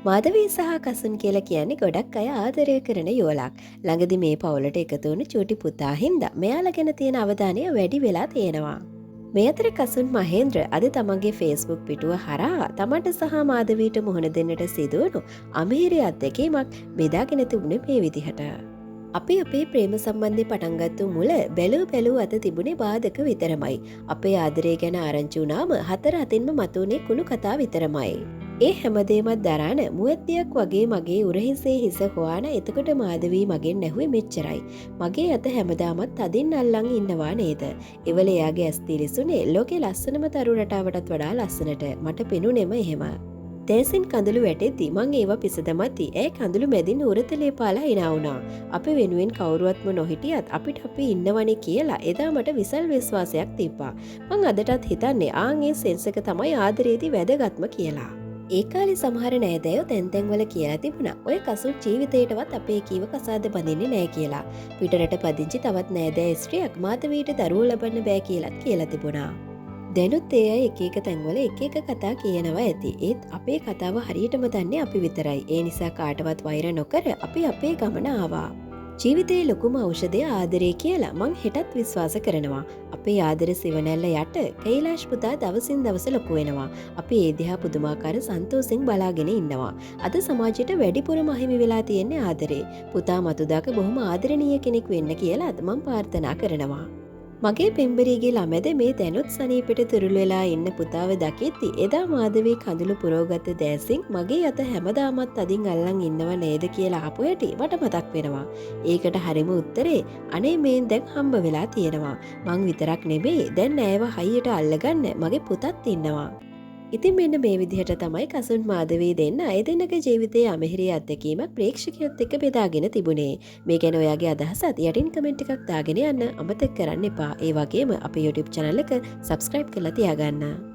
මාධවී සහ කසුන් කියලා කියන්නේ ගොඩක් අය ආදරය කරන යුවලක්. ළඟදි මේ පවුලට එකතු වුණු චූටි පුතා හින්දා මෙයාලා ගැන තියෙන අවධානය වැඩි වෙලා තියෙනවා. මේ අතර කසුන් මහේන්ද්‍ර අද තමන්ගේ ෆේස්බුක් පිටුව හරහා තමන්ට සහ මාධවීට මුහුණ දෙන්නට සිදුවුණු අමිහිරි අත්දැකීමක් බෙදාගෙන තිබුණේ මේ විදිහට. අපි අපේ ප්‍රේම සම්බන්ධය පටන්ගත්තු මුල බැලූ අත තිබුණේ බාධක විතරමයි. අපේ ආදරය ගැන ආරංචි වුණාම හතර අතින්ම මතුවනේ කුණු කතා විතරමයි. ඒ හැමදේමත් දරාන මුවත්තියක් වගේ මගේ උරහිසේ හිස හොයාන එතකොට මාධවී මගෙන් නැහුවේ මෙච්චරයි. මගේ අත හැමදාමත් තදින් අල්ලන් ඉන්නවා නේද. එවල එයාගේ ඇස් තිරිසුනේ ලෝකේ ලස්සනම තරු රටාවටත් වඩා ලස්සනට මට පෙනුනෙම එහෙම. තේසින් කඳුළු වැටෙද්දි මං ඒවා පිසදමති ඒ කඳුළු මැදින් උරතලේ පාලා hina වුණා. අපි වෙනුවෙන් කවුරුවත්ම නොහිටියත් අපිට අපි ඉන්නවනේ කියලා එදා මට විසල් විශ්වාසයක් තිබ්බා. මං අදටත් හිතන්නේ ආන් ඒ සෙන්ස් එක තමයි ආදරේදී වැදගත්ම කියලා. ඒ කාලේ සමහර නෑදෑයෝ තැන්තැන්වල කියලා තිබුණා ඔය කසුන් ජීවිතේටවත් අපේ කීව කසාද බඳින්නේ නෑ කියලා. පිටරට පදිංචි තවත් නෑදෑ ස්ත්‍රියක් මාතවීට දරුවෝ ලබන්න බෑ කියලාත් කියලා තිබුණා. දැනුත් ඒ අය එක එක තැන්වල එක එක කතා කියනවා ඇති. ඒත් අපේ කතාව හරියටම දන්නේ අපි විතරයි. ඒ නිසා කාටවත් වෛර නොකර අපි අපේ ගමන ආවා. ජීවිතයේ ලොකුම ඖෂධය ආදරේ කියලා මං හෙටත් විශ්වාස කරනවා. අපේ ආදර සිවනැල්ල යට කෛලාශ් පුතා දවසින් දවස ලොකු වෙනවා. අපි ඒ දිහා පුදුමාකාර සන්තෝෂෙන් බලාගෙන ඉන්නවා. අද සමාජයට වැඩිපුරම අහිමි වෙලා තියෙන්නේ ආදරේ. පුතා මතුදාක බොහොම ආදරණීය කෙනෙක් වෙන්න කියලා අද මං ප්‍රාර්ථනා කරනවා. මගේ පෙම්බරීගේ ළමැද මේ දැනුත් සනීපෙට තුරුළු වෙලා ඉන්න පුතාව දකිද්දි එදා මාධවී කඳුළු පුරෝගත දෑසින් මගේ අත හැමදාමත් අදින් අල්ලන් ඉන්නව නේද කියලා අහපු හැටි මට මතක් වෙනවා. ඒකට හරිම උත්තරේ අනේ මේන් දැන් හම්බ වෙලා තියෙනවා. මං විතරක් නෙමෙයි දැන් නෑව හයියට අල්ලගන්න මගේ පුතත් ඉන්නවා. ඉතින් මෙන්න මේ විදිහට තමයි කසුන් මාධවී දෙන්න අය දෙන්නක ජීවිතයේ අමිහිරි අත්දැකීමක් ප්‍රේක්ෂකයොත් එක්ක බෙදාගෙන තිබුණේ. මේ ගැන ඔයාගේ අදහසත් යටින් කමෙන්ට් එකක් දාගෙන යන්න අමතක කරන්න එපා. ඒ වගේම අපේ YouTube channel එක subscribe කරලා තියාගන්න.